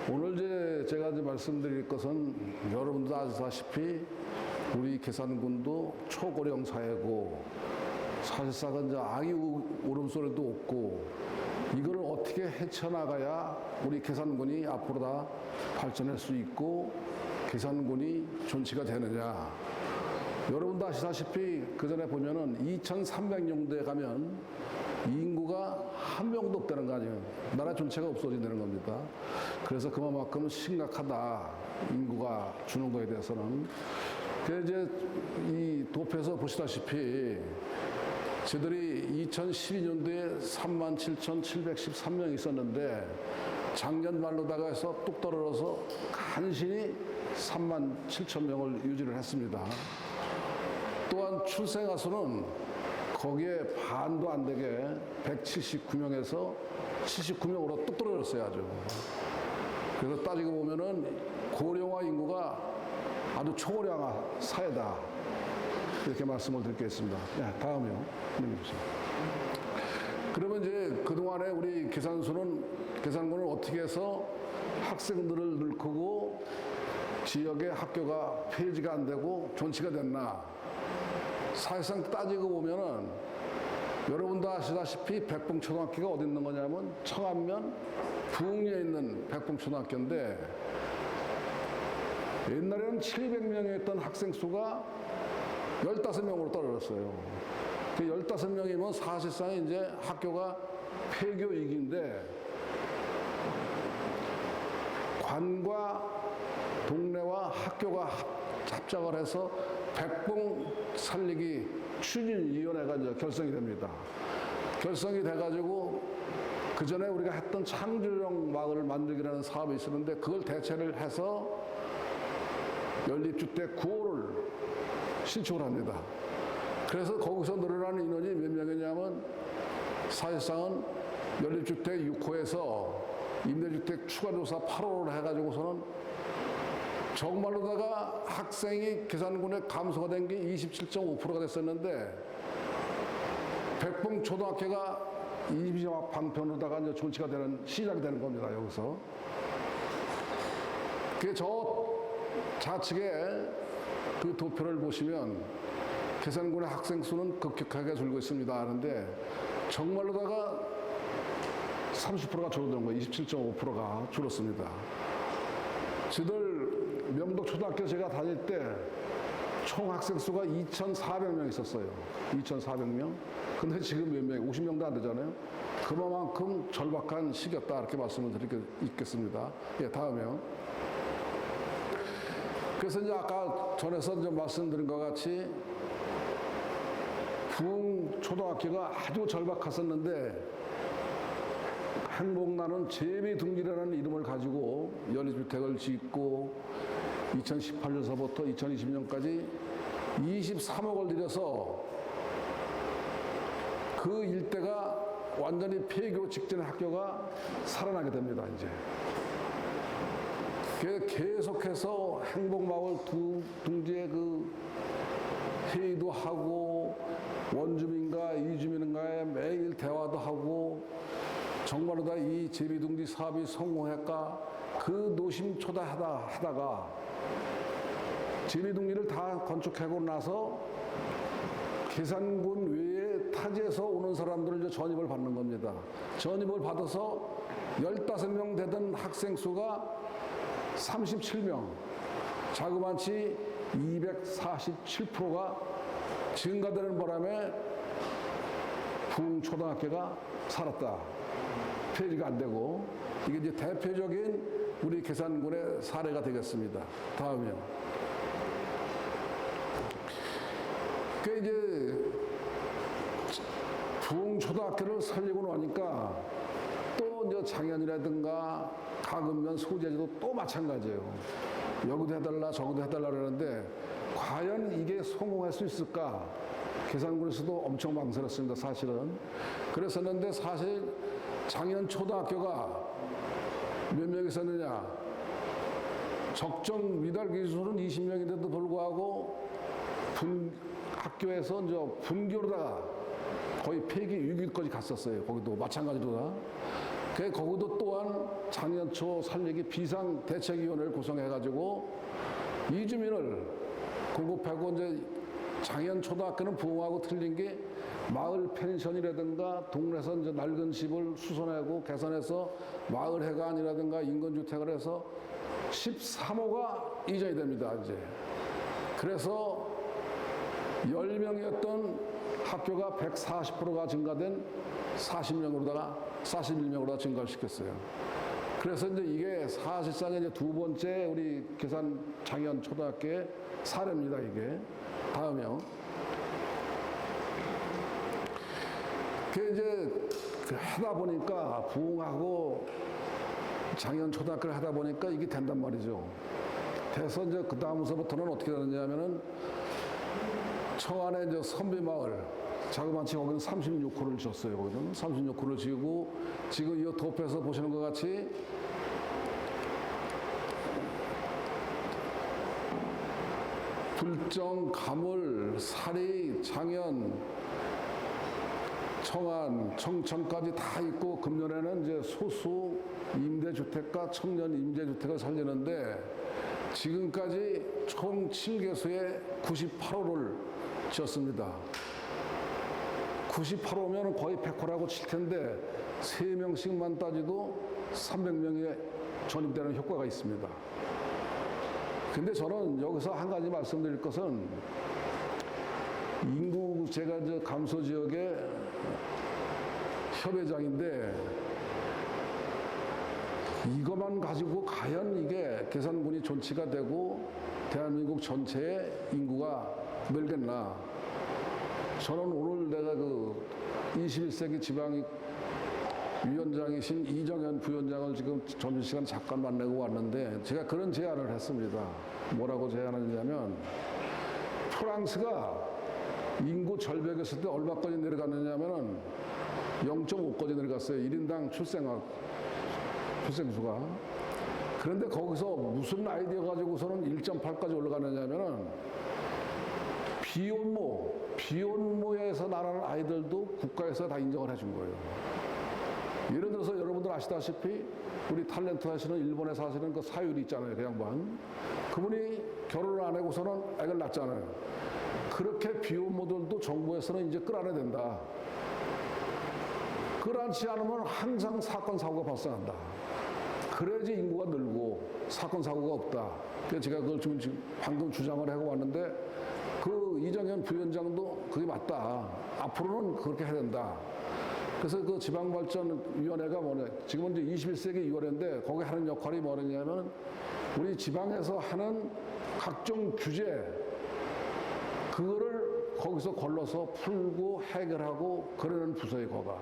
오늘 제가 말씀드릴 것은 여러분도 아시다시피 우리 계산군도 초고령 사회고 사실상은 이제 아기 울음소리도 없고 이거를 어떻게 헤쳐나가야 우리 계산군이 앞으로 다 발전할 수 있고 계산군이 존치가 되느냐. 여러분도 아시다시피 그 전에 보면은 2300년도에 가면 인구가 한 명도 없다는 거 아니에요. 나라 전체가 없어진다는 겁니다. 그래서 그만큼 심각하다. 인구가 주는 거에 대해서는. 그래서 이제 이 도표에서 보시다시피 저들이 2012년도에 37,713명 있었는데 작년 말로다가 해서 뚝 떨어져서 간신히 37,000명을 유지를 했습니다. 또한 출생아 수는 거기에 반도 안 되게 179명에서 79명으로 뚝 떨어졌어요, 아주. 그래서 따지고 보면은 고령화 인구가 아주 초고령화 사회다. 이렇게 말씀을 드리겠습니다. 네, 다음이요. 그러면 이제 그동안에 우리 계산군은 어떻게 해서 학생들을 늘크고 지역의 학교가 폐지가 안 되고 존치가 됐나. 사실상 따지고 보면은 여러분도 아시다시피 백봉초등학교가 어디 있는 거냐면 청안면 부흥리에 있는 백봉초등학교인데 옛날에는 700명이었던 학생 수가 15명으로 떨어졌어요. 그 15명이면 사실상 이제 학교가 폐교 위기인데 관과 동네와 학교가 합작을 해서 백봉 살리기 추진위원회가 이제 결성이 됩니다. 결성이 돼가지고 그 전에 우리가 했던 창조형 마을을 만들기라는 사업이 있었는데 그걸 대체를 해서 연립주택 9호를 신축을 합니다. 그래서 거기서 늘어나는 인원이 몇 명이냐면 사실상은 연립주택 6호에서 임대주택 추가조사 8호를 해가지고서는 정말로다가 학생이 계산군에 감소가 된 게 27.5%가 됐었는데 백봉초등학교가 이비인후학 방편으로다가 이제 존치가 되는 시작이 되는 겁니다. 여기서. 그 저 좌측에 그 도표를 보시면 계산군의 학생 수는 급격하게 줄고 있습니다. 하는데 정말로다가 30%가 줄어든 거예요. 27.5%가 줄었습니다. 저들 명덕초등학교 제가 다닐 때 총 학생 수가 2,400명 있었어요. 2,400명. 근데 지금 몇 명? 50명도 안 되잖아요. 그만큼 절박한 시기였다. 이렇게 말씀을 드리겠습니다. 예, 다음에요. 그래서 이제 아까 전에서 이제 말씀드린 것 같이 부흥초등학교가 아주 절박했었는데 행복나는 재미둥지라는 이름을 가지고 연립주택을 짓고 2018년서부터 2020년까지 23억을 들여서 그 일대가 완전히 폐교 직전의 학교가 살아나게 됩니다. 이제 계속해서 행복마을 둥지에 그 회의도 하고 원주민과 이주민과의 매일 대화도 하고 정말로 다 이 제비둥지 사업이 성공할까 그 노심초사하다가 제비둥지를 다 건축하고 나서 계산군 외에 타지에서 오는 사람들을 이제 전입을 받는 겁니다. 전입을 받아서 15명 되던 학생 수가 37명, 자그마치 247%가 증가되는 바람에 부흥초등학교가 살았다. 폐지가 안 되고 이게 이제 대표적인 우리 계산군의 사례가 되겠습니다. 다음이요. 그 이제 부흥초등학교를 살리고 나니까 또 이제 장현이라든가 가금면 소재지도 또 마찬가지예요. 여기도 해달라 저기도 해달라 그러는데 과연 이게 성공할 수 있을까? 계산군에서도 엄청 망설였습니다. 사실은. 그랬었는데 사실 장현 초등학교가 몇 명 있었느냐? 적정 미달 기준은 20명인데도 불구하고 학교에서 이제 분교로다가 거의 폐기 위기까지 갔었어요. 거기도 마찬가지로다. 거기도 또한 작년 초 살리기 비상대책위원회를 구성해가지고 이주민을 공급하고 이제 장현 초등학교는 부흥하고 틀린 게 마을 펜션이라든가 동네에서 이제 낡은 집을 수선하고 개선해서 마을 해관이라든가 인근주택을 해서 13호가 이전이 됩니다, 이제. 그래서 10명이었던 학교가 140%가 증가된 41명으로다가 증가를 시켰어요. 그래서 이제 이게 사실상 이제 두 번째 우리 계산 장현 초등학교의 사례입니다, 이게. 다음이요. 이제 하다 보니까 부흥하고 장현 초등학교를 하다 보니까 이게 된단 말이죠. 돼서 이제 그 다음서부터는 어떻게 되느냐면은 청안에 이제 선비마을 자그마치 거기는 36호를 지었어요. 거기는 36호를 지고 지금 이 도표에서 보시는 것 같이 불정, 가물, 사리, 장현, 청안, 청천까지 다 있고 금년에는 이제 소수 임대주택과 청년 임대주택을 살리는데 지금까지 총 7개소에 98호를 지었습니다. 98호면 거의 100호라고 칠 텐데 3명씩만 따지도 300명이 전입되는 효과가 있습니다. 근데 저는 여기서 한 가지 말씀드릴 것은 인구 제가 저 감소 지역의 협회장인데 이것만 가지고 과연 이게 계산군이 존치가 되고 대한민국 전체의 인구가 늘겠나. 저는 오늘 내가 그 21세기 지방위원장이신 이정현 부위원장을 지금 점심시간 잠깐 만나고 왔는데 제가 그런 제안을 했습니다. 뭐라고 제안을 했냐면 프랑스가 인구 절벽했을 때 얼마까지 내려갔느냐면은 0.5까지 내려갔어요. 1인당 출생수가. 그런데 거기서 무슨 아이디어 가지고서는 1.8까지 올라가느냐면은 비혼모에서 나라는 아이들도 국가에서 다 인정을 해준 거예요. 예를 들어서 여러분들 아시다시피 우리 탤런트 하시는 일본에 사시는 그 사유리 있잖아요. 그 양반. 그분이 결혼을 안 하고서는 애를 낳잖아요. 그렇게 비혼모들도 정부에서는 이제 끌어안아야 된다. 끌어안지 않으면 항상 사건, 사고가 발생한다. 그래야지 인구가 늘고 사건, 사고가 없다. 그래서 제가 그걸 지금 방금 주장을 하고 왔는데 그 이정현 부위원장도 그게 맞다. 앞으로는 그렇게 해야 된다. 그래서 그 지방발전위원회가 뭐냐. 지금은 이제 21세기 위원회인데 거기 하는 역할이 뭐냐면 우리 지방에서 하는 각종 규제 그거를 거기서 걸러서 풀고 해결하고 그러는 부서의 거가.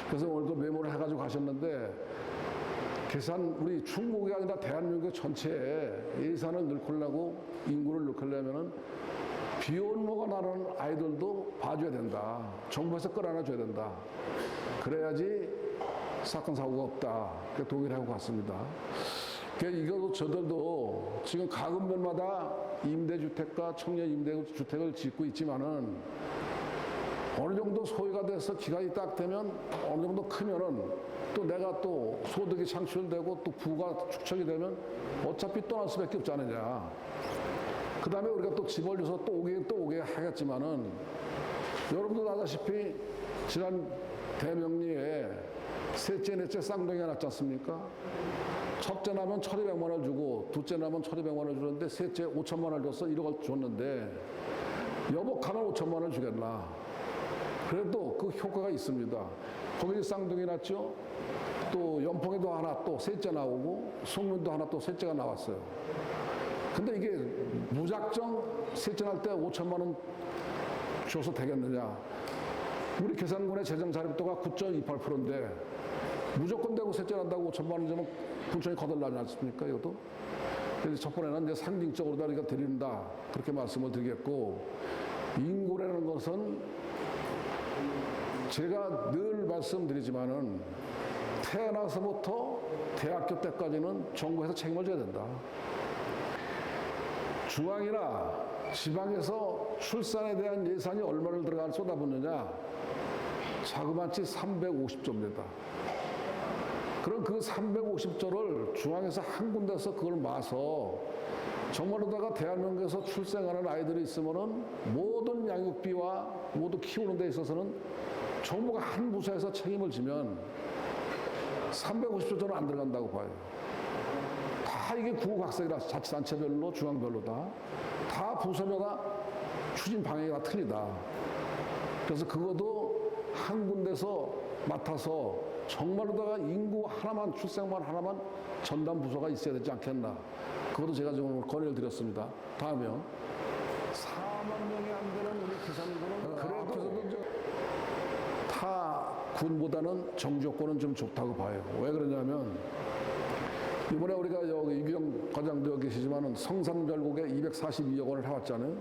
그래서 오늘도 메모를 해가지고 가셨는데 계산 우리 중국이 아니라 대한민국 전체에 예산을 늘리려고 인구를 늘리려면은 비혼모가 나는 아이들도 봐줘야 된다. 정부에서 끌어안아줘야 된다. 그래야지 사건 사고가 없다. 동의를 하고 갔습니다. 이것도 저들도 지금 가금면마다 임대주택과 청년 임대주택을 짓고 있지만은 어느 정도 소유가 돼서 기간이 딱 되면 어느 정도 크면은 또 내가 또 소득이 창출되고 또 부가 축적이 되면 어차피 떠날 수밖에 없지 않느냐. 그 다음에 우리가 또 집을 줘서 또 오게 하겠지만은 여러분도 아다시피 지난 대명리에 셋째, 넷째 쌍둥이가 났지 않습니까? 첫째 나면 1,200만 원을 주고 둘째 나면 1,200만 원을 주는데 셋째 5천만 원을 줬어. 1억을 줬는데 여복하면 5천만 원을 주겠나. 그래도 그 효과가 있습니다. 거기 쌍둥이 났죠. 또 연평에도 하나 또 셋째 나오고 송문도 하나 또 셋째가 나왔어요. 근데 이게 무작정 셋째 날 때 5천만 원 줘서 되겠느냐. 우리 계산군의 재정 자립도가 9.28%인데 무조건 되고 셋째 난다고 5천만 원 주면 군청이 거덜나지 않습니까? 이것도. 그래서 첫 번에는 이제 상징적으로 다 우리가 드린다. 그렇게 말씀을 드리겠고, 인구라는 것은 제가 늘 말씀드리지만은 태어나서부터 대학교 때까지는 정부에서 책임을 져야 된다. 중앙이나 지방에서 출산에 대한 예산이 얼마를 들어가 쏟아붓느냐? 자그마치 350조입니다. 그럼 그 350조를 중앙에서 한 군데서 그걸 마서 정말로다가 대한민국에서 출생하는 아이들이 있으면은 모든 양육비와 모두 키우는 데 있어서는 정부가 한 부서에서 책임을 지면 350조는 안 들어간다고 봐요. 다 이게 구국학생이라 자치단체별로 중앙별로 다 부서마다 추진 방향이 다 틀리다. 그래서 그것도 한 군데서 맡아서 정말로다가 인구 하나만 출생만 하나만 전담 부서가 있어야 되지 않겠나. 그것도 제가 지금 건의를 드렸습니다. 다음이요. 4만 명이 안 되는 우리 기사님들은 그래도 타 군보다는 정주여권은 좀 좋다고 봐요. 왜 그러냐면 이번에 우리가 여기 이규영 과장도 여기 계시지만은 성산별곡에 242억 원을 해왔잖아요.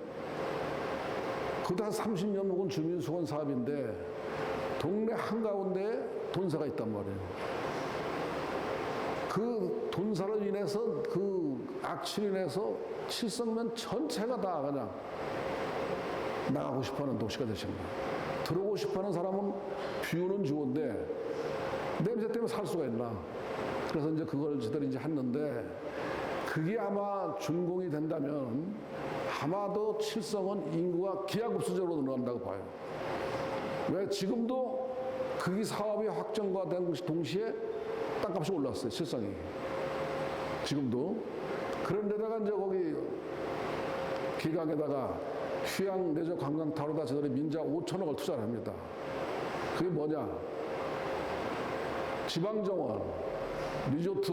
그것도 한 30년 묵은 주민수건 사업인데 동네 한가운데에 돈사가 있단 말이에요. 그 돈사로 인해서 그 악취로 인해서 칠성면 전체가 다 그냥 나가고 싶어하는 도시가 되신 거예요. 들어오고 싶어하는 사람은 뷰는 좋은데 냄새 때문에 살 수가 있나. 그래서 이제 그걸 저들이 이제 했는데 그게 아마 준공이 된다면 아마도 칠성은 인구가 기하급수적으로 늘어난다고 봐요. 왜 지금도 그 사업이 확정과 된 동시에 땅값이 올랐어요. 칠성이. 지금도. 그런데다가 이제 거기 기강에다가 휴양 레저 관광타로다 저들이 민자 5천억을 투자를 합니다. 그게 뭐냐? 지방정원, 리조트,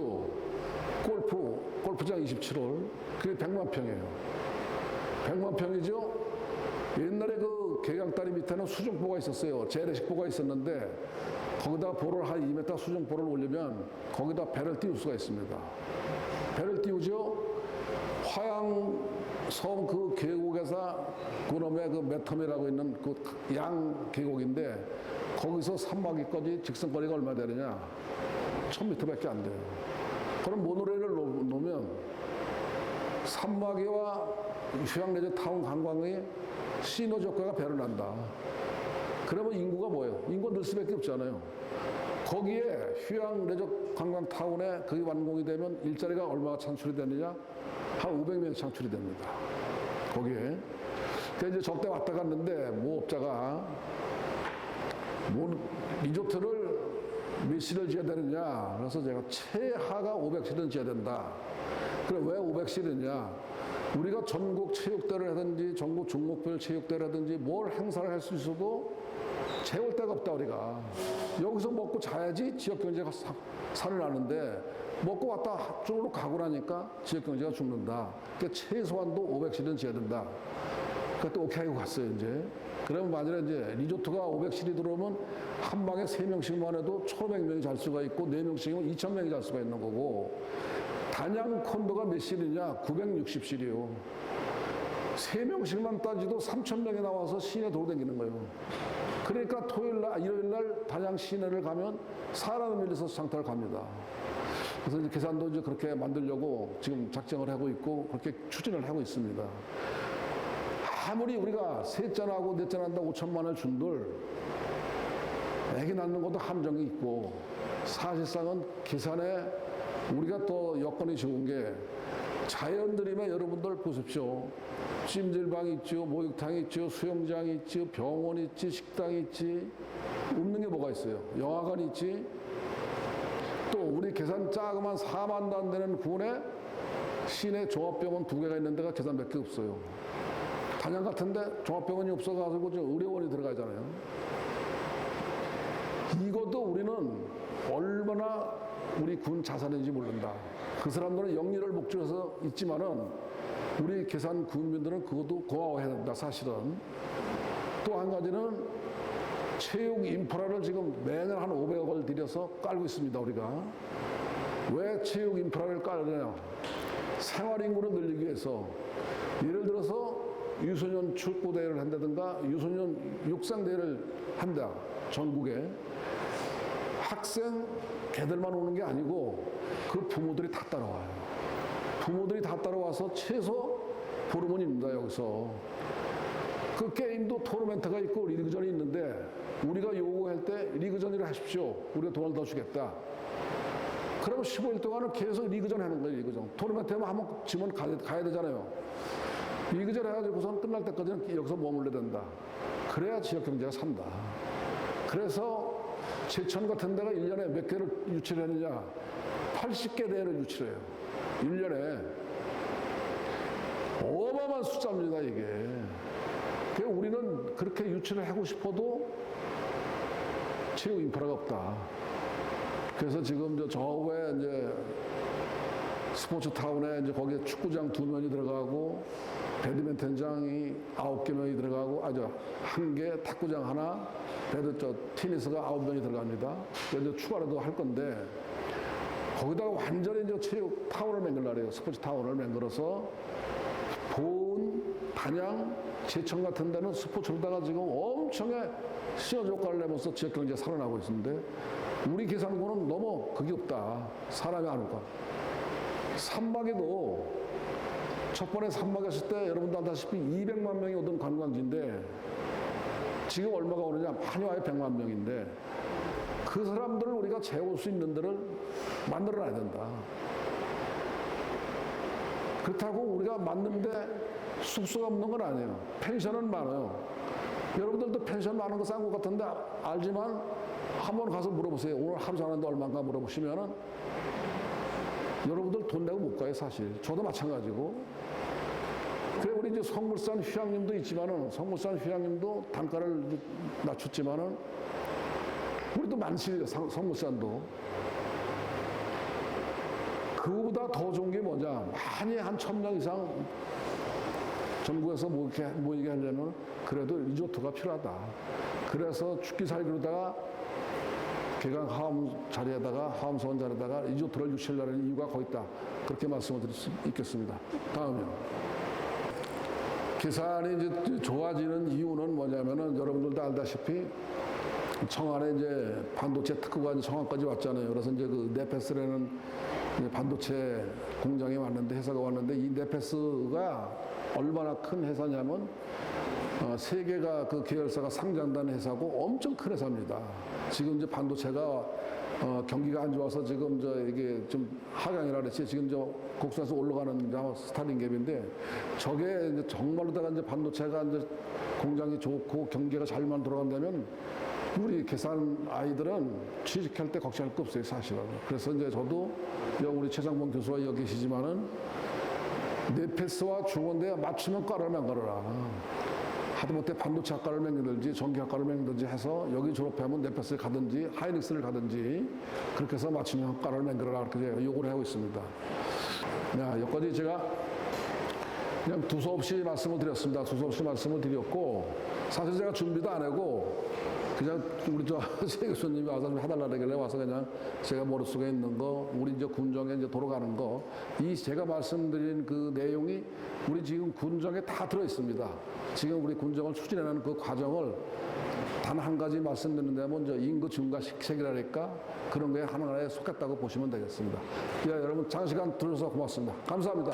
골프장 27홀, 그게 100만 평이에요. 100만 평이죠? 옛날에 그 계강다리 밑에는 수중보가 있었어요. 재래식보가 있었는데 거기다 보를 한 2m 수중보를 올리면 거기다 배를 띄울 수가 있습니다. 배를 띄우죠? 화양섬 그 계곡에서 그놈의 그 매텀이라고 있는 그 양 계곡인데 거기서 산막이까지 직선거리가 얼마 되느냐? 1000m밖에 안 돼요. 그럼 모노레일을 놓으면 산막이와 휴양레저 타운 관광의 시너지 효과가 배로 난다. 그러면 인구가 뭐예요? 인구가 늘 수밖에 없잖아요. 거기에 휴양레저 관광타운에 그게 완공이 되면 일자리가 얼마가 창출이 되느냐? 한 500명이 창출이 됩니다. 거기에. 그래서 이제 저때 왔다 갔는데 모 업자가 리조트를 몇 실을 지어야 되느냐. 그래서 제가 최하가 500실은 지어야 된다. 그럼 왜 500실이냐? 우리가 전국 체육대회를 하든지 전국 종목별 체육대회를 하든지 뭘 행사를 할 수 있어도 채울 데가 없다 우리가. 여기서 먹고 자야지 지역경제가 살아나는데 먹고 왔다 쪽으로 가고 나니까 지역경제가 죽는다. 그러니까 최소한도 500실은 지어야 된다. 그때 오케이 하고 갔어요 이제. 그러면 만약에 이제 리조트가 500실이 들어오면 한 방에 3명씩만 해도 1,500명이 잘 수가 있고 4명씩이면 2,000명이 잘 수가 있는 거고 단양 콘도가 몇 실이냐? 960실이요. 3명씩만 따지도 3,000명이 나와서 시내 돌아다니는 거예요. 그러니까 일요일날 단양 시내를 가면 사람이 밀려서 장터를 갑니다. 그래서 이제 계산도 이제 그렇게 만들려고 지금 작정을 하고 있고 그렇게 추진을 하고 있습니다. 아무리 우리가 셋째 나고 넷째 난다 5천만 원을 준들 애기 낳는 것도 함정이 있고 사실상은 계산에 우리가 또 여건이 좋은 게 자연들이면 여러분들 보십시오. 찜질방이 있죠, 목욕탕이 있죠, 수영장이 있죠, 병원이 있지, 식당이 있지. 없는 게 뭐가 있어요? 영화관이 있지. 또 우리 계산 자그만 4만도 안 되는 군에 시내 종합병원 2개가 있는 데가 계산 몇 개 없어요. 단양 같은데 종합병원이 없어가지고 의료원이 들어가잖아요. 이것도 우리는 얼마나 우리 군 자산인지 모른다. 그 사람들은 영리를 목적해서 있지만은 우리 계산 군민들은 그것도 고마워해야 된다. 사실은. 또 한 가지는 체육 인프라를 지금 매년 한 500억을 들여서 깔고 있습니다. 우리가. 왜 체육 인프라를 깔느냐? 생활인구를 늘리기 위해서 예를 들어서 유소년 축구대회를 한다든가 유소년 육상대회를 한다. 전국에. 학생 걔들만 오는 게 아니고 그 부모들이 다 따라와요. 부모들이 다 따라와서 최소 보름은 있는다 여기서. 그 게임도 토너먼트가 있고 리그전이 있는데 우리가 요구할 때 리그전으로 하십시오. 우리가 돈을 더 주겠다. 그러면 15일 동안은 계속 리그전 하는 거예요. 리그전. 토너먼트에만 한번 지면 가야 되잖아요. 리그전 해가지고선 끝날 때까지는 여기서 머물러야 된다. 그래야 지역 경제가 산다. 그래서 제천 같은 데가 1년에 몇 개를 유치를 했느냐. 80개 대회를 유치를 해요. 1년에. 어마어마한 숫자입니다, 이게. 그래서 우리는 그렇게 유치를 하고 싶어도 체육 인프라가 없다. 그래서 지금 저 좌우에 이제 스포츠 타운에 이제 거기에 축구장 2면이 들어가고 배드민턴장이 9개면이 들어가고 아주 1개, 탁구장 하나, 테니스가 9면이 들어갑니다. 그래서 추가로도 할 건데 거기다가 완전히 이제 체육 타운을 만들려고 스포츠 타운을 만들어서 보은, 단양, 제천 같은 데는 스포츠로다가 지금 엄청나게 시너지 효과를 내면서 지역 경제가 살아나고 있는데 우리 계산군은 너무 그게 없다. 사람이 안 오가. 산막에도 첫 번에 산막 했을 때 여러분도 알다시피 200만 명이 오던 관광지인데 지금 얼마가 오느냐? 많이 와요. 100만 명인데 그 사람들을 우리가 재울 수 있는 데를 만들어놔야 된다. 그렇다고 우리가 만드는데 숙소가 없는 건 아니에요. 펜션은 많아요. 여러분들도 펜션 많은 거 싼 것 같은데 알지만 한번 가서 물어보세요. 오늘 하루 자는데 얼마인가 물어보시면은 여러분들 돈 내고 못 가요, 사실. 저도 마찬가지고. 그래, 우리 이제 성물산 휴양림도 있지만은, 성물산 휴양림도 단가를 낮췄지만은, 우리도 많지, 성물산도. 그거보다 더 좋은 게 뭐냐. 많이 한 1000명 이상 전국에서 모이게 하려면 그래도 리조트가 필요하다. 그래서 죽기 살기로다가 개강 하암 자리에다가 하암서원 자리에다가 리조트를 유치하려는 이유가 거기 있다. 그렇게 말씀을 드릴 수 있겠습니다. 다음이요. 계산이 이제 좋아지는 이유는 뭐냐면은 여러분들도 알다시피 청안에 이제 반도체 특허가 이제 청안까지 왔잖아요. 그래서 이제 그 네페스라는 반도체 공장이 왔는데 회사가 왔는데 이 네페스가 얼마나 큰 회사냐면 세 개가 그 계열사가 상장된 회사고 엄청 큰 회사입니다. 지금 이제 반도체가 경기가 안 좋아서 지금 이게 좀 하강이라 그랬지. 지금 곡선에서 올라가는 스타링 갭인데 저게 이제 정말로다가 이제 반도체가 이제 공장이 좋고 경기가 잘만 돌아간다면 우리 계산 아이들은 취직할 때 걱정할 거 없어요, 사실은. 그래서 이제 저도 우리 최장봉 교수가 여기 계시지만은 네페스와 중원대 맞추면 과를 만들어라. 하다못해 반도체 학과를 맹기든지 전기학과를 맹기든지 해서 여기 졸업하면 네페스를 가든지 하이닉스를 가든지 그렇게 해서 맞춤형 학과를 만들어라 그렇게 요구를 하고 있습니다. 여기까지 제가 그냥 두서없이 말씀을 드렸습니다. 두서없이 말씀을 드렸고 사실 제가 준비도 안 하고 그냥 우리 세 교수님이 와서 좀 해달라 그러길래 와서 그냥 제가 머릿속에 있는 거 우리 이제 군정에 이제 돌아가는 거 이 제가 말씀드린 그 내용이 우리 지금 군정에 다 들어 있습니다. 지금 우리 군정을 추진하는 그 과정을 단 한 가지 말씀드리는데 먼저 인구 증가 식색이라니까 그런 거에 하나에 속했다고 보시면 되겠습니다. 여러분 장시간 들어서 고맙습니다. 감사합니다.